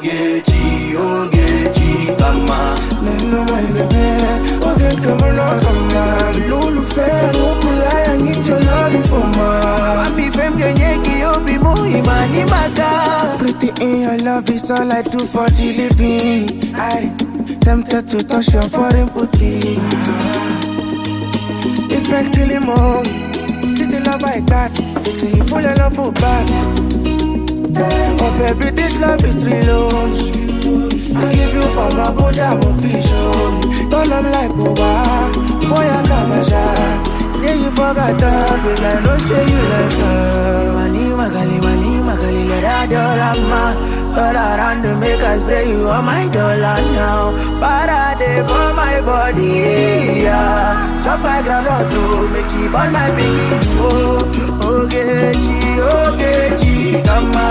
Ogechi, Ogechi, come on. No, my baby, okay, come on. Lulu fair, no kulai, I need your love for ma. Mami fem genyeki obi muhimani maka. Pretty in your love is all I do for the living. I tempted to touch your foreign booty. It felt killing more. Still the love I got. It's a full of love for back. Oh baby, this love is real. I give you all my good official. Don't I'm like Oba, boy I got my shot. Yeah, you forgot that, baby, I don't say you like her. Mani magali, let that dollar ma. Turn around to make us spray you on my dollar now. Parade for my body, yeah. Chop my ground out to make it on my biggie. Oh, Ogechi, Ogechi, come on.